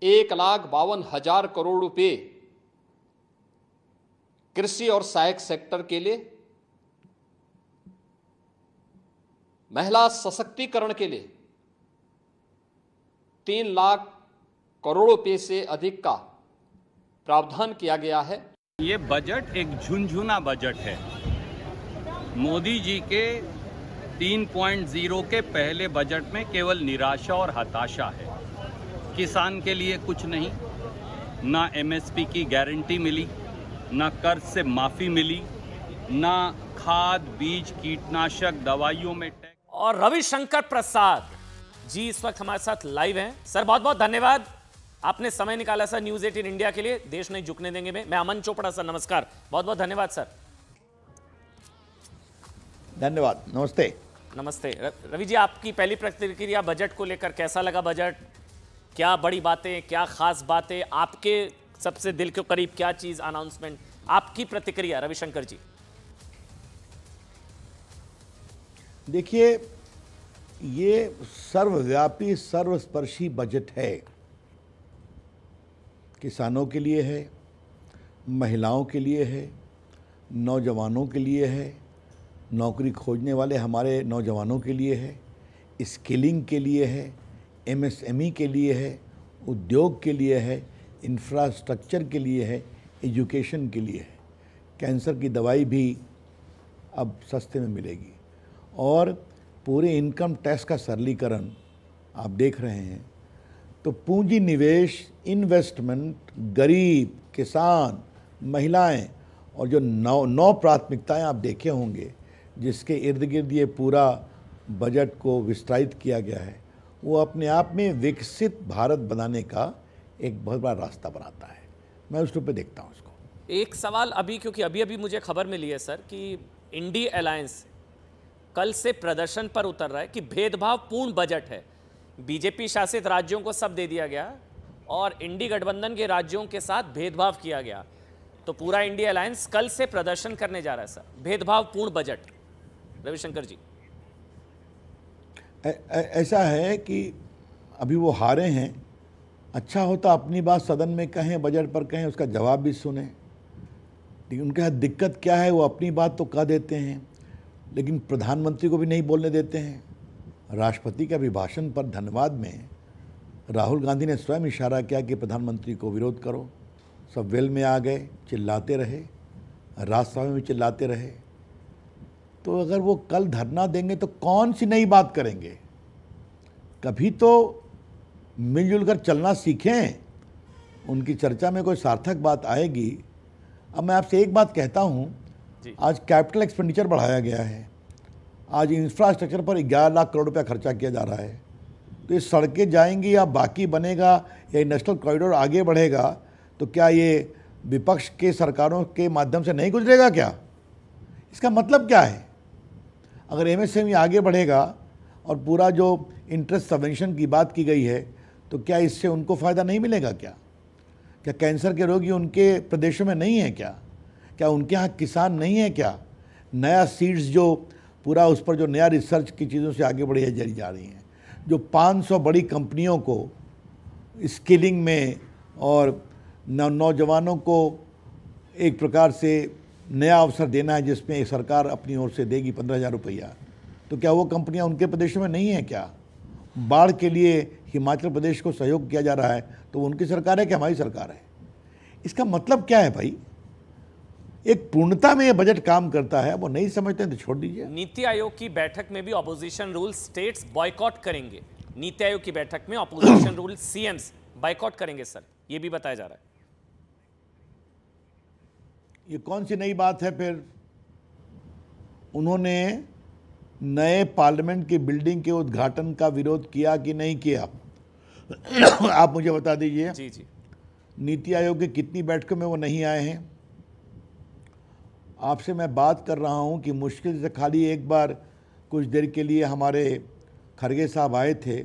1,52,000 करोड़ रुपए कृषि और सहायक सेक्टर के लिए, महिला सशक्तिकरण के लिए 3 लाख करोड़ रुपए से अधिक का प्रावधान किया गया है। ये बजट एक झुनझुना बजट है। मोदी जी के 3.0 के पहले बजट में केवल निराशा और हताशा है। किसान के लिए कुछ नहीं, ना एमएसपी की गारंटी मिली, ना कर्ज से माफ़ी मिली, ना खाद बीज कीटनाशक दवाइयों में टैक्स। और रविशंकर प्रसाद जी इस वक्त हमारे साथ लाइव हैं। सर बहुत बहुत धन्यवाद, आपने समय निकाला सर न्यूज़ 18 इंडिया के लिए। देश नहीं झुकने देंगे मैं अमन चोपड़ा सर, नमस्कार, बहुत बहुत धन्यवाद सर। धन्यवाद, नमस्ते। नमस्ते रवि जी, आपकी पहली प्रतिक्रिया बजट को लेकर, कैसा लगा बजट? क्या बड़ी बातें, क्या खास बातें, आपके सबसे दिल के करीब क्या चीज अनाउंसमेंट, आपकी प्रतिक्रिया रविशंकर जी। देखिए, ये सर्वव्यापी सर्वस्पर्शी बजट है। किसानों के लिए है, महिलाओं के लिए है, नौजवानों के लिए है, नौकरी खोजने वाले हमारे नौजवानों के लिए है, स्किलिंग के लिए है, एमएसएमई के लिए है, उद्योग के लिए है, इंफ्रास्ट्रक्चर के लिए है, एजुकेशन के लिए है। कैंसर की दवाई भी अब सस्ते में मिलेगी और पूरे इनकम टैक्स का सरलीकरण आप देख रहे हैं। तो पूंजी निवेश, इन्वेस्टमेंट, गरीब, किसान, महिलाएं और जो नौ प्राथमिकताएं आप देखे होंगे जिसके इर्द गिर्द ये पूरा बजट को विस्तारित किया गया है, वो अपने आप में विकसित भारत बनाने का एक बहुत बड़ा रास्ता बनाता है। मैं उस रूप में देखता हूँ उसको। एक सवाल अभी, क्योंकि अभी मुझे खबर मिली है सर कि इंडी अलायंस कल से प्रदर्शन पर उतर रहा है कि भेदभावपूर्ण बजट है, बीजेपी शासित राज्यों को सब दे दिया गया और इंडी गठबंधन के राज्यों के साथ भेदभाव किया गया। तो पूरा इंडी अलायंस कल से प्रदर्शन करने जा रहा है सर, भेदभावपूर्ण बजट। रविशंकर जी, ऐसा है कि अभी वो हारे हैं। अच्छा होता अपनी बात सदन में कहें, बजट पर कहें, उसका जवाब भी सुने। लेकिन उनके यहाँ दिक्कत क्या है, वो अपनी बात तो कह देते हैं लेकिन प्रधानमंत्री को भी नहीं बोलने देते हैं। राष्ट्रपति के अभिभाषण पर धन्यवाद में राहुल गांधी ने स्वयं इशारा किया कि प्रधानमंत्री को विरोध करो। सब वेल में आ गए, चिल्लाते रहे, राज्यसभा में भी चिल्लाते रहे। तो अगर वो कल धरना देंगे तो कौन सी नई बात करेंगे? कभी तो मिलजुल कर चलना सीखें, उनकी चर्चा में कोई सार्थक बात आएगी। अब मैं आपसे एक बात कहता हूँ, आज कैपिटल एक्सपेंडिचर बढ़ाया गया है, आज इंफ्रास्ट्रक्चर पर 11 लाख करोड़ रुपया खर्चा किया जा रहा है। तो ये सड़कें जाएंगी या बाकी बनेगा या नेशनल कॉरिडोर आगे बढ़ेगा, तो क्या ये विपक्ष के सरकारों के माध्यम से नहीं गुजरेगा क्या? इसका मतलब क्या है? अगर एमएसएमई आगे बढ़ेगा और पूरा जो इंटरेस्ट सबवेंशन की बात की गई है, तो क्या इससे उनको फ़ायदा नहीं मिलेगा क्या? क्या कैंसर के रोगी उनके प्रदेशों में नहीं है क्या? क्या उनके यहाँ किसान नहीं है क्या? नया सीड्स जो पूरा उस पर जो नया रिसर्च की चीज़ों से आगे बढ़ी जा रही हैं, जो 500 बड़ी कंपनियों को स्किलिंग में और नौजवानों को एक प्रकार से नया अवसर देना है, जिसमें एक सरकार अपनी ओर से देगी 15,000 रुपया। तो क्या वो कंपनियां उनके प्रदेशों में नहीं है क्या? बाढ़ के लिए हिमाचल प्रदेश को सहयोग किया जा रहा है, तो उनकी सरकार है कि हमारी सरकार है? इसका मतलब क्या है भाई? एक पूर्णता में ये बजट काम करता है, वो नहीं समझते हैं तो छोड़ दीजिए। नीति आयोग की बैठक में भी ऑपोजिशन रूल स्टेट्स बॉयकॉट करेंगे। नीति आयोग की बैठक में ऑपोजिशन रूल सीएम्स बॉयकॉट करेंगे सर, ये भी बताया जा रहा है। ये कौन सी नई बात है फिर? उन्होंने नए पार्लियामेंट की बिल्डिंग के उद्घाटन का विरोध किया कि नहीं किया? आप मुझे बता दीजिए। जी जी। नीति आयोग की कितनी बैठकों में वो नहीं आए हैं? आपसे मैं बात कर रहा हूं कि मुश्किल से खाली एक बार कुछ देर के लिए हमारे खरगे साहब आए थे,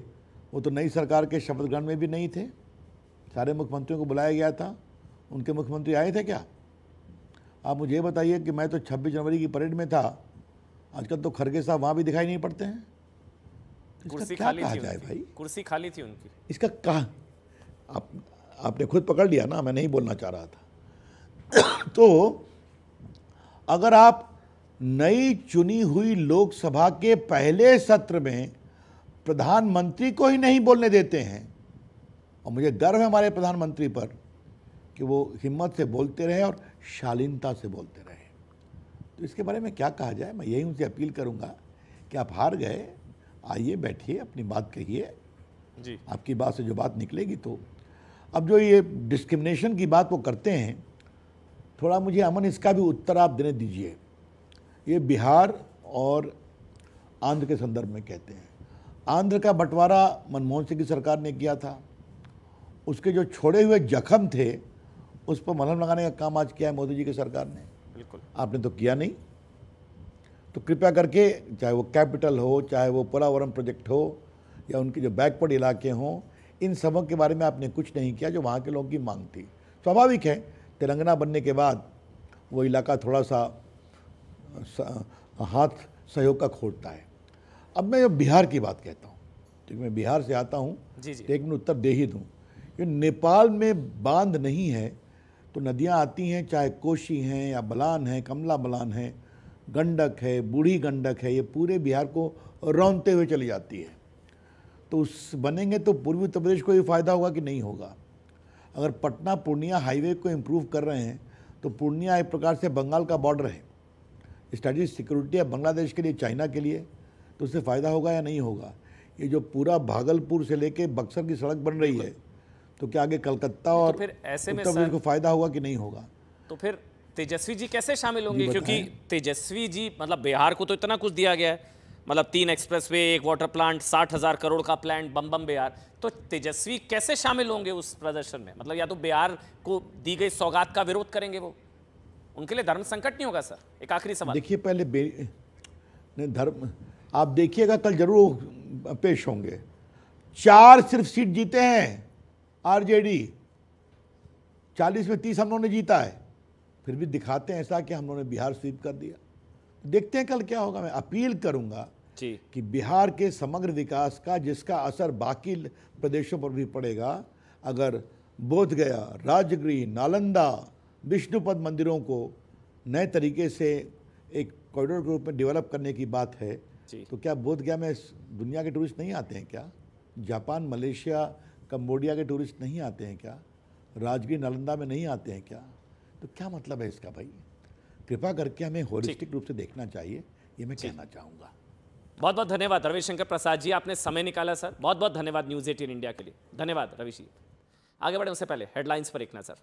वो तो नई सरकार के शपथ ग्रहण में भी नहीं थे। सारे मुख्यमंत्रियों को बुलाया गया था, उनके मुख्यमंत्री आए थे क्या? आप मुझे बताइए कि मैं तो 26 जनवरी की परेड में था, आजकल तो खरगे साहब वहाँ भी दिखाई नहीं पड़ते हैं। कुर्सी खाली थी भाई, कुर्सी खाली थी उनकी। इसका आपने खुद पकड़ लिया ना, मैं नहीं बोलना चाह रहा था। तो अगर आप नई चुनी हुई लोकसभा के पहले सत्र में प्रधानमंत्री को ही नहीं बोलने देते हैं, और मुझे गर्व है हमारे प्रधानमंत्री पर कि वो हिम्मत से बोलते रहे और शालीनता से बोलते रहे, तो इसके बारे में क्या कहा जाए। मैं यही उनसे अपील करूंगा कि आप हार गए, आइए बैठिए, अपनी बात कहिए जी। आपकी बात से जो बात निकलेगी। तो अब जो ये डिस्क्रिमिनेशन की बात वो करते हैं, थोड़ा मुझे अमन इसका भी उत्तर आप देने दीजिए। ये बिहार और आंध्र के संदर्भ में कहते हैं। आंध्र का बंटवारा मनमोहन सिंह की सरकार ने किया था, उसके जो छोड़े हुए जख्म थे उस पर मलहम लगाने का काम आज किया है मोदी जी की सरकार ने। बिल्कुल, आपने तो किया नहीं। तो कृपया करके, चाहे वो कैपिटल हो, चाहे वो पोलावरम प्रोजेक्ट हो, या उनके जो बैकवर्ड इलाके हों, इन सबों के बारे में आपने कुछ नहीं किया जो वहाँ के लोगों की मांग थी। स्वाभाविक है, तेलंगाना बनने के बाद वो इलाका थोड़ा सा हाथ सहयोग का खोटता है। अब मैं बिहार की बात कहता हूँ, क्योंकि मैं बिहार से आता हूँ, जी जी। तो एक मिनट उत्तर दे ही दूँ। ये नेपाल में बांध नहीं है तो नदियाँ आती हैं, चाहे कोशी हैं या बलान है, कमला बलान है, गंडक है, बूढ़ी गंडक है, ये पूरे बिहार को रौंदते हुए चली जाती है। तो उस बनेंगे तो पूर्वी उत्तर प्रदेश को भी फ़ायदा होगा कि नहीं होगा। अगर पटना पूर्णिया हाईवे को इम्प्रूव कर रहे हैं तो पूर्णिया एक प्रकार से बंगाल का बॉर्डर है, स्ट्रेटेजिक सिक्योरिटी है बांग्लादेश के लिए, चाइना के लिए, तो उससे फ़ायदा होगा या नहीं होगा। ये जो पूरा भागलपुर से लेके बक्सर की सड़क बन रही है, तो क्या आगे कलकत्ता और तो फिर ऐसे में उत्तर प्रदेश को फ़ायदा होगा कि नहीं होगा। तो फिर तेजस्वी जी कैसे शामिल होंगे? क्योंकि तेजस्वी जी, मतलब बिहार को तो इतना कुछ दिया गया है, मतलब 3 एक्सप्रेसवे, 1 वाटर प्लांट, 60,000 करोड़ का प्लांट, बम बम बिहार। तो तेजस्वी कैसे शामिल होंगे उस प्रदर्शन में? मतलब या तो बिहार को दी गई सौगात का विरोध करेंगे वो, उनके लिए धर्म संकट नहीं होगा सर? एक आखिरी सवाल। देखिए, पहले धर्म आप देखिएगा, कल जरूर पेश होंगे। 4 सिर्फ सीट जीते हैं आरजेडी, 40 में 30 हम लोगों ने जीता है, फिर भी दिखाते हैं ऐसा कि हम लोगों ने बिहार स्वीप कर दिया। देखते हैं कल क्या होगा। मैं अपील करूंगा जी कि बिहार के समग्र विकास का, जिसका असर बाकी प्रदेशों पर भी पड़ेगा, अगर बोधगया, राजगीर, नालंदा, विष्णुपद मंदिरों को नए तरीके से एक कॉरिडोर के रूप में डेवलप करने की बात है, तो क्या बोधगया में दुनिया के टूरिस्ट नहीं आते हैं क्या? जापान, मलेशिया, कंबोडिया के टूरिस्ट नहीं आते हैं क्या? राजगीर, नालंदा में नहीं आते हैं क्या? तो क्या मतलब है इसका भाई? कृपा करके हमें होलिस्टिक रूप से देखना चाहिए, ये मैं कहना चाहूँगा। बहुत बहुत धन्यवाद रविशंकर प्रसाद जी, आपने समय निकाला सर। बहुत बहुत धन्यवाद न्यूज़ 18 इंडिया के लिए। धन्यवाद रवि जी। आगे बढ़े उससे पहले हेडलाइंस पर एक नजर।